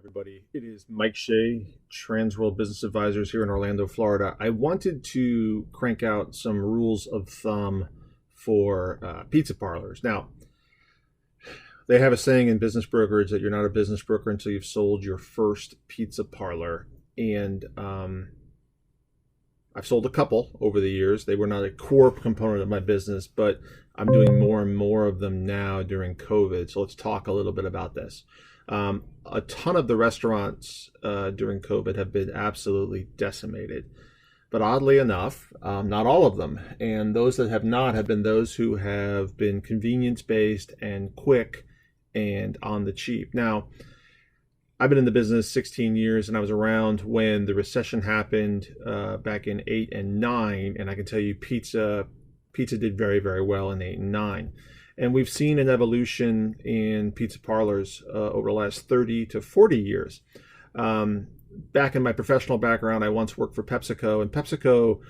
Everybody. It is Mike Shea, Transworld Business Advisors here in Orlando, Florida. I wanted to crank out some rules of thumb for pizza parlors. Now, they have a saying in business brokerage that you're not a business broker until you've sold your first pizza parlor. And I've sold a couple over the years. They were not a core component of my business, but I'm doing more and more of them now during COVID. So let's talk a little bit about this. A ton of the restaurants during COVID have been absolutely decimated. But oddly enough, not all of them. And those that have not have been those who have been convenience-based and quick and on the cheap. Now, I've been in the business 16 years, and I was around when the recession happened back in 8 and 9. And I can tell you pizza did very, very well in 8 and 9. And we've seen an evolution in pizza parlors over the last 30 to 40 years. Back in my professional background, I once worked for PepsiCo, and PepsiCo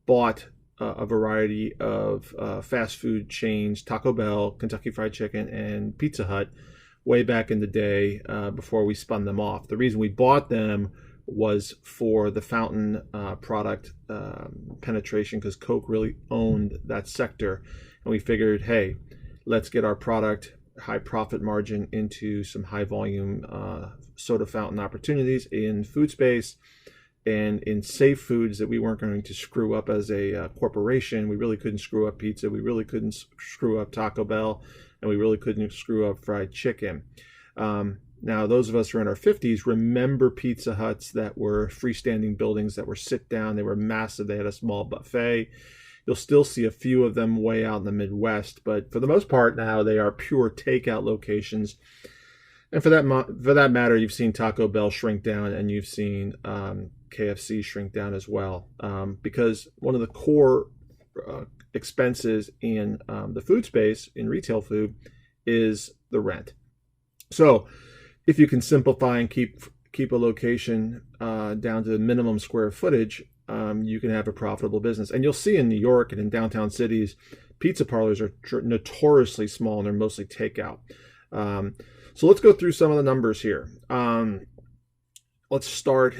bought a variety of fast food chains, Taco Bell, Kentucky Fried Chicken, and Pizza Hut, way back in the day before we spun them off. The reason we bought them was for the fountain product penetration, because Coke really owned that sector. And we figured, hey, let's get our product high profit margin into some high volume soda fountain opportunities in food space and in safe foods that we weren't going to screw up as a corporation. We really couldn't screw up pizza. We really couldn't screw up Taco Bell. And we really couldn't screw up fried chicken. Now, those of us who are in our 50s remember Pizza Huts that were freestanding buildings that were sit down. They were massive. They had a small buffet. You'll still see a few of them way out in the Midwest, but for the most part now they are pure takeout locations. And for that matter, you've seen Taco Bell shrink down, and you've seen KFC shrink down as well, because one of the core expenses in the food space, in retail food, is the rent. So if you can simplify and keep a location down to the minimum square footage, you can have a profitable business. And you'll see in New York and in downtown cities, pizza parlors are notoriously small, and they're mostly takeout. So let's go through some of the numbers here. Let's start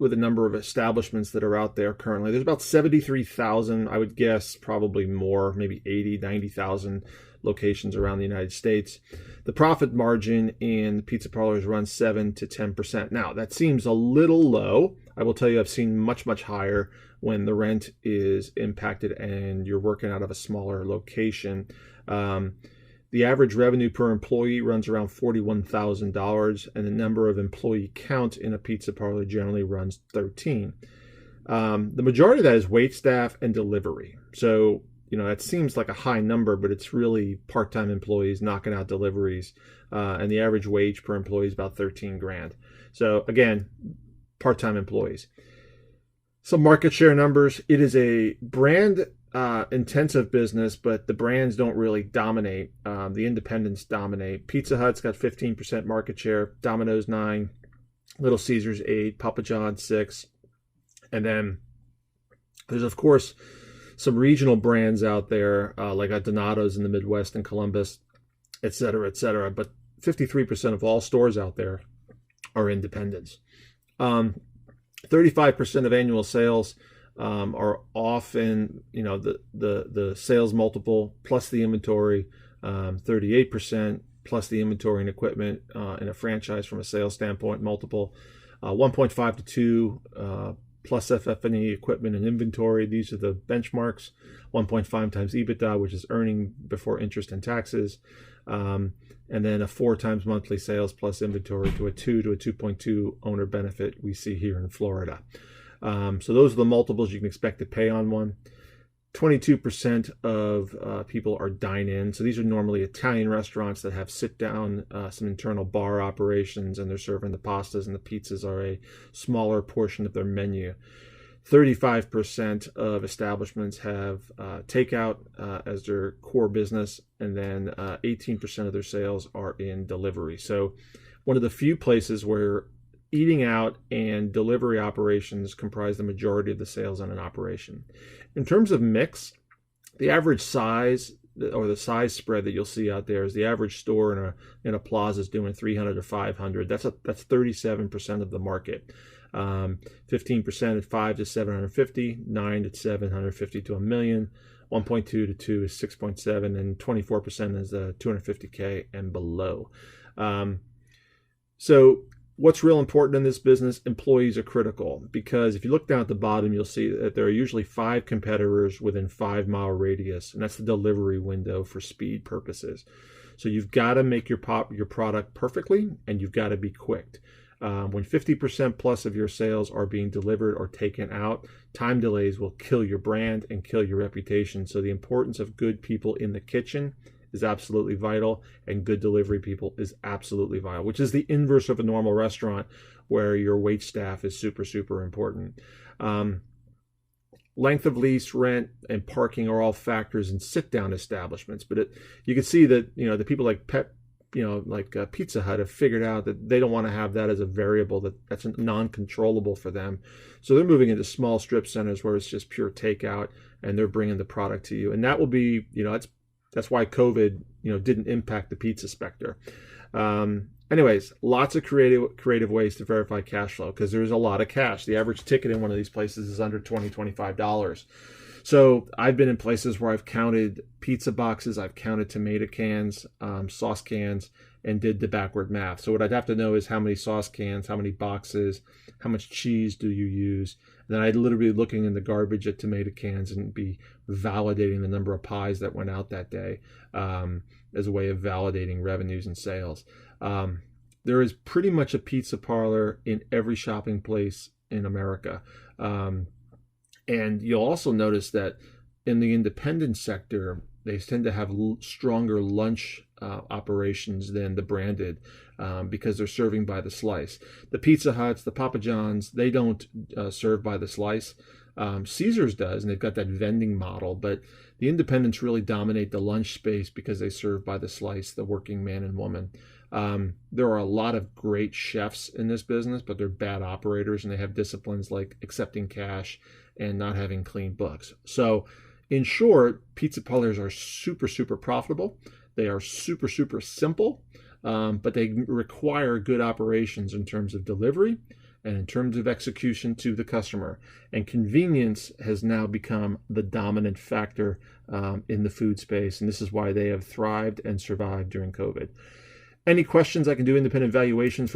with a number of establishments that are out there currently. There's about 73,000, I would guess, probably more, maybe 80, 90,000 locations around the United States. The profit margin in pizza parlors runs 7 to 10%. Now, that seems a little low. I will tell you I've seen much, much higher when the rent is impacted and you're working out of a smaller location. The average revenue per employee runs around $41,000, and the number of employee count in a pizza parlor generally runs 13. The majority of that is wait staff and delivery. So, that seems like a high number, but it's really part-time employees knocking out deliveries, and the average wage per employee is about 13 grand. So again, part-time employees. Some market share numbers. It is a brand intensive business, but the brands don't really dominate. The independents dominate. Pizza Hut's got 15% market share, Domino's 9%, Little Caesars 8%, Papa John's 6%. And then there's, of course, some regional brands out there, like Donato's in the Midwest and Columbus, et cetera, et cetera. But 53% of all stores out there are independents. 35% of annual sales are often, the sales multiple plus the inventory, 38% plus the inventory and equipment in a franchise from a sales standpoint multiple, 1.5 to 2 plus FF&E, equipment and inventory. These are the benchmarks. 1.5 times EBITDA, which is earning before interest and taxes. And then a 4 times monthly sales plus inventory to a 2 to a 2.2 owner benefit we see here in Florida. So those are the multiples you can expect to pay on one. 22% of people are dine-in. So these are normally Italian restaurants that have sit-down, some internal bar operations, and they're serving the pastas, and the pizzas are a smaller portion of their menu. 35% of establishments have takeout as their core business, and then 18% of their sales are in delivery. So one of the few places where eating out and delivery operations comprise the majority of the sales on an operation. In terms of mix, the average size or the size spread that you'll see out there is the average store in a plaza is doing 300 to 500. That's 37% of the market. 15% at 5 to 750, 9 to 750 to a million, 1.2 to 2 is 6.7, and 24% is 250K and below. So what's real important in this business? Employees are critical, because if you look down at the bottom, you'll see that there are usually 5 competitors within 5-mile radius, and that's the delivery window for speed purposes. So you've got to make your product perfectly, and you've got to be quick. When 50% plus of your sales are being delivered or taken out, time delays will kill your brand and kill your reputation. So the importance of good people in the kitchen is absolutely vital, and good delivery people is absolutely vital, which is the inverse of a normal restaurant where your wait staff is super, super important. Length of lease, rent, and parking are all factors in sit-down establishments. But you can see that, the people like Pizza Hut have figured out that they don't want to have that as a variable, that's non-controllable for them. So they're moving into small strip centers where it's just pure takeout, and they're bringing the product to you. And that will be, that's why COVID, didn't impact the pizza sector. Anyways, lots of creative ways to verify cash flow, because there's a lot of cash. The average ticket in one of these places is under $20, $25. So I've been in places where I've counted pizza boxes, I've counted tomato cans, sauce cans, and did the backward math. So what I'd have to know is how many sauce cans, how many boxes, how much cheese do you use? And then I'd literally be looking in the garbage at tomato cans and be validating the number of pies that went out that day as a way of validating revenues and sales. There is pretty much a pizza parlor in every shopping place in America. And you'll also notice that in the independent sector, they tend to have stronger lunch operations than the branded, because they're serving by the slice. The Pizza Huts, the Papa John's, they don't serve by the slice. Caesar's does, and they've got that vending model, but the independents really dominate the lunch space because they serve by the slice, the working man and woman. There are a lot of great chefs in this business, but they're bad operators, and they have disciplines like accepting cash and not having clean books. So in short, pizza parlors are super, super profitable. They are super, super simple, but they require good operations in terms of delivery and in terms of execution to the customer. And convenience has now become the dominant factor in the food space, and this is why they have thrived and survived during COVID. Any questions? I can do independent valuations for